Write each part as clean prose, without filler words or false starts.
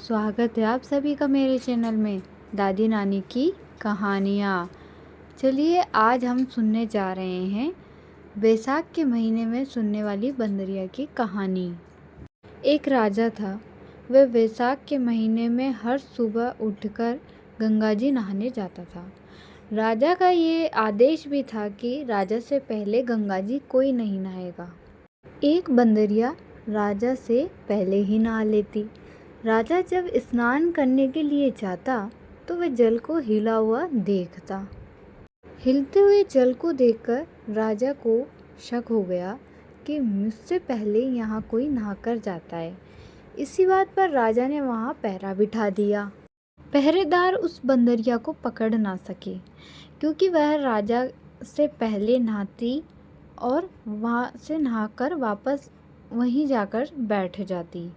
स्वागत है आप सभी का मेरे चैनल में दादी नानी की कहानियाँ। चलिए आज हम सुनने जा रहे हैं बैसाख के महीने में सुनने वाली बंदरिया की कहानी। एक राजा था। वह बैसाख के महीने में हर सुबह उठकर गंगा जी नहाने जाता था। राजा का ये आदेश भी था कि राजा से पहले गंगा जी कोई नहीं नहाएगा। एक बंदरिया राजा से पहले ही नहा लेती। राजा जब स्नान करने के लिए जाता तो वह जल को हिला हुआ देखता। हिलते हुए जल को देखकर राजा को शक हो गया कि मुझसे पहले यहाँ कोई नहाकर जाता है। इसी बात पर राजा ने वहाँ पहरा बिठा दिया। पहरेदार उस बंदरिया को पकड़ ना सके क्योंकि वह राजा से पहले नहाती और वहाँ से नहाकर वापस वहीं जाकर बैठ जाती।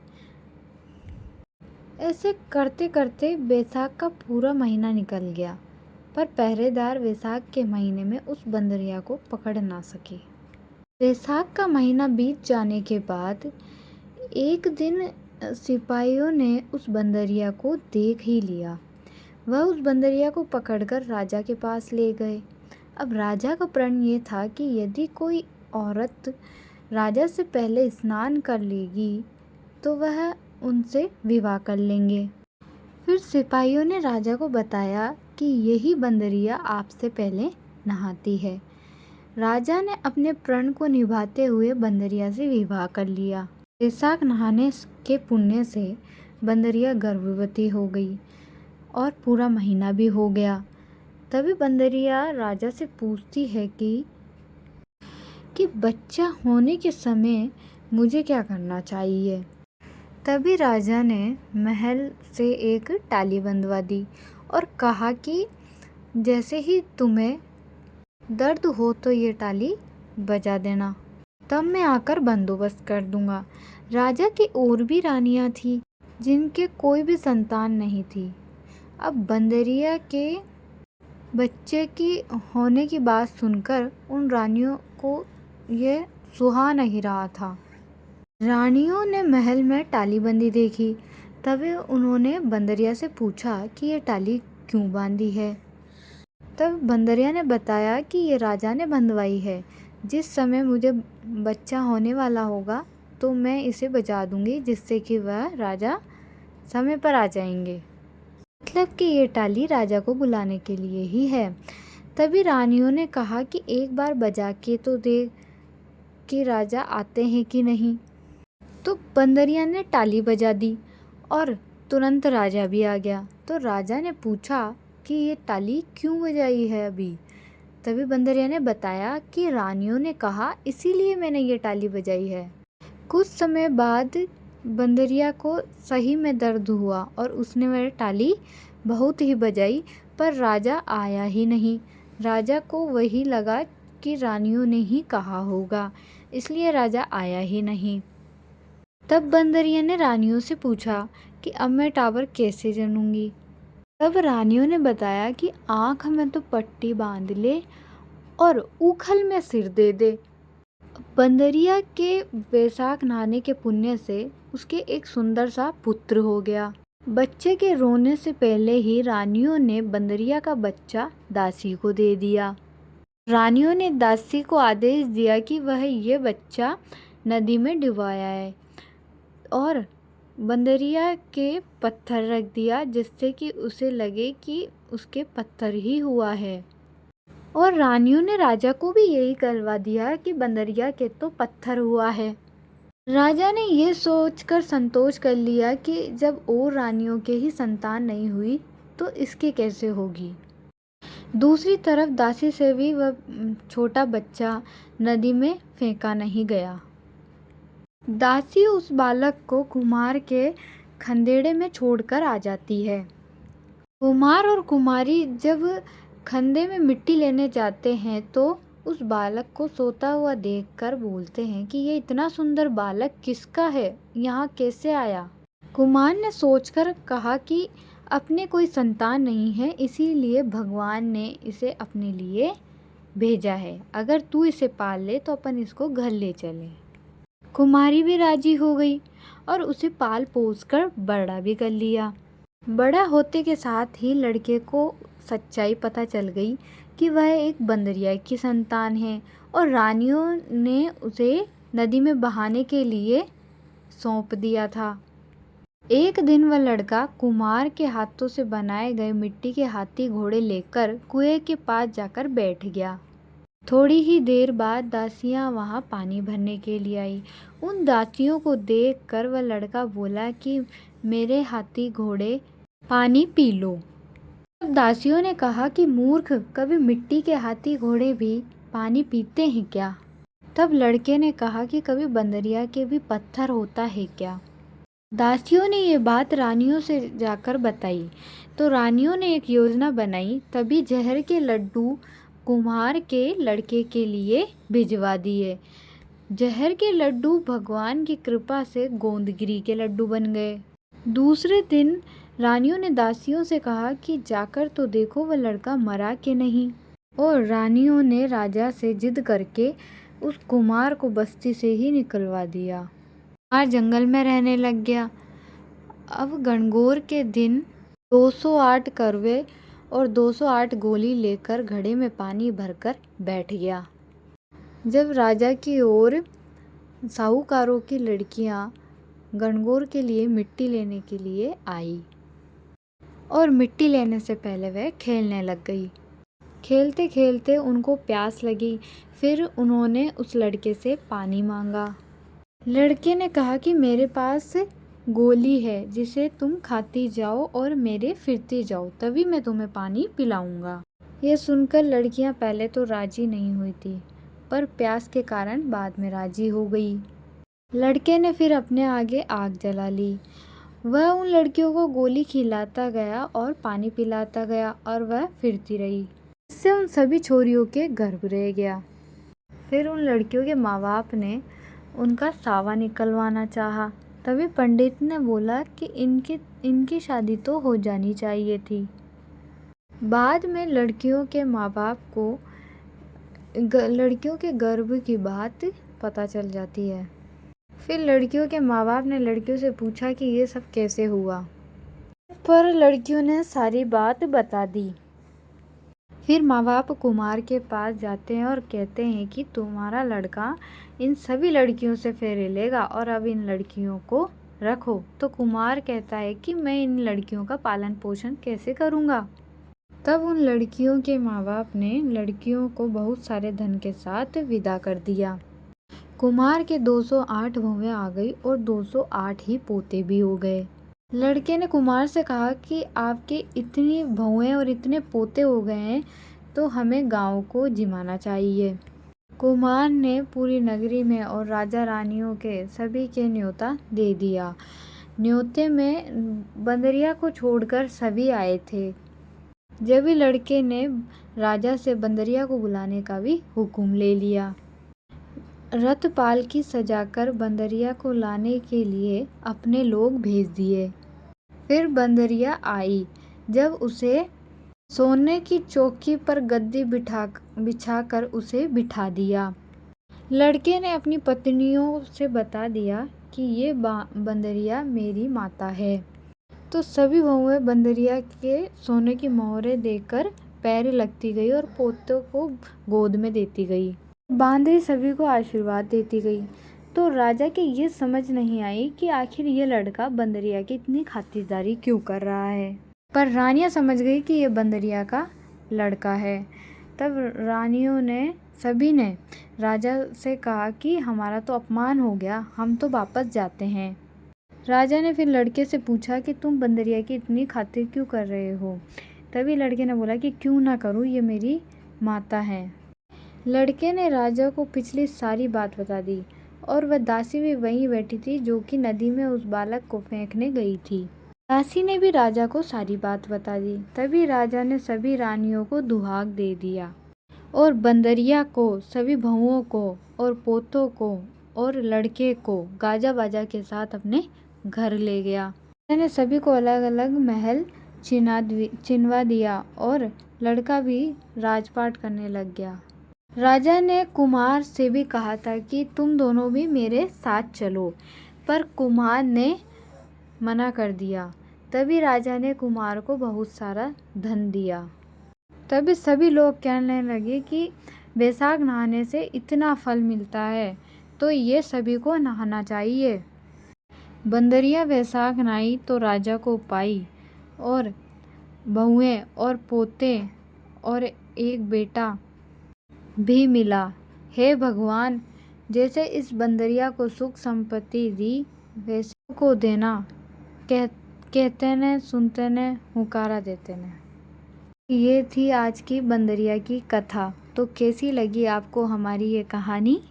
ऐसे करते करते बैसाख का पूरा महीना निकल गया, पर पहरेदार बैसाख के महीने में उस बंदरिया को पकड़ ना सके। बैसाख का महीना बीत जाने के बाद एक दिन सिपाहियों ने उस बंदरिया को देख ही लिया। वह उस बंदरिया को पकड़कर राजा के पास ले गए। अब राजा का प्रण ये था कि यदि कोई औरत राजा से पहले स्नान कर लेगी तो वह उनसे विवाह कर लेंगे। फिर सिपाहियों ने राजा को बताया कि यही बंदरिया आपसे पहले नहाती है। राजा ने अपने प्रण को निभाते हुए बंदरिया से विवाह कर लिया। बैसाख नहाने के पुण्य से बंदरिया गर्भवती हो गई और पूरा महीना भी हो गया। तभी बंदरिया राजा से पूछती है कि बच्चा होने के समय मुझे क्या करना चाहिए। तभी राजा ने महल से एक टाली बंधवा दी और कहा कि जैसे ही तुम्हें दर्द हो तो ये टाली बजा देना, तब मैं आकर बंदोबस्त कर दूंगा। राजा की और भी रानियां थीं जिनके कोई भी संतान नहीं थी। अब बंदरिया के बच्चे की होने की बात सुनकर उन रानियों को यह सुहा नहीं रहा था। रानियों ने महल में टाली बंधी देखी। तभी उन्होंने बंदरिया से पूछा कि ये टाली क्यों बांधी है। तब बंदरिया ने बताया कि ये राजा ने बंधवाई है। जिस समय मुझे बच्चा होने वाला होगा तो मैं इसे बजा दूंगी, जिससे कि वह राजा समय पर आ जाएंगे। मतलब कि ये टाली राजा को बुलाने के लिए ही है। तभी रानियों ने कहा कि एक बार बजा के तो देख कि राजा आते हैं कि नहीं। तो बंदरिया ने टाली बजा दी और तुरंत राजा भी आ गया। तो राजा ने पूछा कि ये टाली क्यों बजाई है अभी। तभी बंदरिया ने बताया कि रानियों ने कहा इसीलिए मैंने ये टाली बजाई है। कुछ समय बाद बंदरिया को सही में दर्द हुआ और उसने वह टाली बहुत ही बजाई, पर राजा आया ही नहीं। राजा को वही लगा कि रानियों ने ही कहा होगा, इसलिए राजा आया ही नहीं। तब बंदरिया ने रानियों से पूछा कि अब मैं टावर कैसे जनूंगी। तब रानियों ने बताया कि आँख में तो पट्टी बांध ले और उखल में सिर दे दे। बंदरिया के बैसाख नहाने के पुण्य से उसके एक सुंदर सा पुत्र हो गया। बच्चे के रोने से पहले ही रानियों ने बंदरिया का बच्चा दासी को दे दिया। रानियों ने दासी को आदेश दिया कि वह ये बच्चा नदी में डुबाया है और बंदरिया के पत्थर रख दिया, जिससे कि उसे लगे कि उसके पत्थर ही हुआ है। और रानियों ने राजा को भी यही करवा दिया कि बंदरिया के तो पत्थर हुआ है। राजा ने ये सोचकर संतोष कर लिया कि जब और रानियों के ही संतान नहीं हुई तो इसके कैसे होगी। दूसरी तरफ दासी से भी वह छोटा बच्चा नदी में फेंका नहीं गया। दासी उस बालक को कुम्हार के खंदेड़े में छोड़कर आ जाती है। कुम्हार और कुमारी जब खंदे में मिट्टी लेने जाते हैं तो उस बालक को सोता हुआ देखकर बोलते हैं कि ये इतना सुंदर बालक किसका है, यहाँ कैसे आया। कुम्हार ने सोचकर कहा कि अपने कोई संतान नहीं है, इसीलिए भगवान ने इसे अपने लिए भेजा है। अगर तू इसे पाल ले तो अपन इसको घर ले चले। कुमारी भी राजी हो गई और उसे पाल पोस कर बड़ा भी कर लिया। बड़ा होते के साथ ही लड़के को सच्चाई पता चल गई कि वह एक बंदरिया की संतान है और रानियों ने उसे नदी में बहाने के लिए सौंप दिया था। एक दिन वह लड़का कुम्हार के हाथों से बनाए गए मिट्टी के हाथी घोड़े लेकर कुएं के पास जाकर बैठ गया। थोड़ी ही देर बाद दासियां वहां पानी भरने के लिए आई। उन दासियों को देखकर वह लड़का बोला कि मेरे हाथी घोड़े पानी पी लो। तब दासियों ने कहा कि मूर्ख, कभी मिट्टी के हाथी घोड़े भी पानी पीते हैं क्या? तब लड़के ने कहा कि कभी बंदरिया के भी पत्थर होता है क्या? दासियों ने ये बात रानियों से जाकर बताई तो रानियों ने एक योजना बनाई। तभी जहर के लड्डू कुम्हार के लड़के के लिए भिजवा दिए। जहर के लड्डू भगवान की कृपा से गोंदगिरी के लड्डू बन गए। दूसरे दिन रानियों ने दासियों से कहा कि जाकर तो देखो वह लड़का मरा कि नहीं। और रानियों ने राजा से जिद करके उस कुम्हार को बस्ती से ही निकलवा दिया। कुम्हार जंगल में रहने लग गया। अब गणगौर के दिन 208 करवे और 208 गोली लेकर घड़े में पानी भरकर बैठ गया। जब राजा की ओर साहूकारों की लड़कियां गणगौर के लिए मिट्टी लेने के लिए आई और मिट्टी लेने से पहले वह खेलने लग गई। खेलते खेलते उनको प्यास लगी। फिर उन्होंने उस लड़के से पानी मांगा। लड़के ने कहा कि मेरे पास गोली है जिसे तुम खाती जाओ और मेरे फिरती जाओ, तभी मैं तुम्हें पानी पिलाऊंगा। यह सुनकर लड़कियां पहले तो राजी नहीं हुई थी, पर प्यास के कारण बाद में राजी हो गई। लड़के ने फिर अपने आगे आग जला ली। वह उन लड़कियों को गोली खिलाता गया और पानी पिलाता गया और वह फिरती रही। इससे उन सभी छोरियों के गर्भ रह गया। फिर उन लड़कियों के माँ बाप ने उनका सावा निकलवाना चाहा। तभी पंडित ने बोला कि इनकी शादी तो हो जानी चाहिए थी। बाद में लड़कियों के माँ बाप को लड़कियों के गर्भ की बात पता चल जाती है। फिर लड़कियों के माँ बाप ने लड़कियों से पूछा कि ये सब कैसे हुआ, पर लड़कियों ने सारी बात बता दी। फिर माँ बाप कुमार के पास जाते हैं और कहते हैं कि तुम्हारा लड़का इन सभी लड़कियों से फेरे लेगा और अब इन लड़कियों को रखो। तो कुमार कहता है कि मैं इन लड़कियों का पालन पोषण कैसे करूँगा। तब उन लड़कियों के माँ बाप ने लड़कियों को बहुत सारे धन के साथ विदा कर दिया। कुमार के 208 बहुएं आ गई और 208 ही पोते भी हो गए। लड़के ने कुमार से कहा कि आपके इतनी बहुएं और इतने पोते हो गए हैं तो हमें गांव को जिमाना चाहिए। कुमार ने पूरी नगरी में और राजा रानियों के सभी के न्योता दे दिया। न्योते में बंदरिया को छोड़कर सभी आए थे। जब भी लड़के ने राजा से बंदरिया को बुलाने का भी हुक्म ले लिया। रथ पालकी सजाकर बंदरिया को लाने के लिए अपने लोग भेज दिए। फिर बंदरिया आई। जब उसे सोने की चौकी पर गद्दी बिछाकर उसे बिठा दिया। लड़के ने अपनी पत्नियों से बता दिया कि ये बंदरिया मेरी माता है। तो सभी बहुएं बंदरिया के सोने की मोहरें देकर पैर लगती गई और पोतों को गोद में देती गई। बांदरी सभी को आशीर्वाद देती गई। तो राजा के ये समझ नहीं आई कि आखिर ये लड़का बंदरिया की इतनी खातिरदारी क्यों कर रहा है। पर रानियां समझ गई कि ये बंदरिया का लड़का है। तब रानियों ने सभी ने राजा से कहा कि हमारा तो अपमान हो गया, हम तो वापस जाते हैं। राजा ने फिर लड़के से पूछा कि तुम बंदरिया की इतनी खातिर क्यों कर रहे हो। तभी लड़के ने बोला कि क्यों ना करूं, ये मेरी माता है। लड़के ने राजा को पिछली सारी बात बता दी और वह दासी भी वहीं बैठी थी जो कि नदी में उस बालक को फेंकने गई थी। दासी ने भी राजा को सारी बात बता दी। तभी राजा ने सभी रानियों को दुहाक दे दिया और बंदरिया को, सभी बहुओं को और पोतों को और लड़के को गाजा बाजा के साथ अपने घर ले गया। मैंने सभी को अलग अलग महल चिनवा दिया और लड़का भी राजपाट करने लग गया। राजा ने कुमार से भी कहा था कि तुम दोनों भी मेरे साथ चलो, पर कुमार ने मना कर दिया। तभी राजा ने कुमार को बहुत सारा धन दिया। तभी सभी लोग कहने लगे कि बैसाख नहाने से इतना फल मिलता है, तो ये सभी को नहाना चाहिए। बंदरिया बैसाख नहाई तो राजा को पाई, और बहुएं और पोते और एक बेटा भी मिला। हे भगवान, जैसे इस बंदरिया को सुख संपत्ति दी, वैसे को देना। कहते ने, सुनते ने, हुकारा देते ने। ये थी आज की बंदरिया की कथा। तो कैसी लगी आपको हमारी ये कहानी?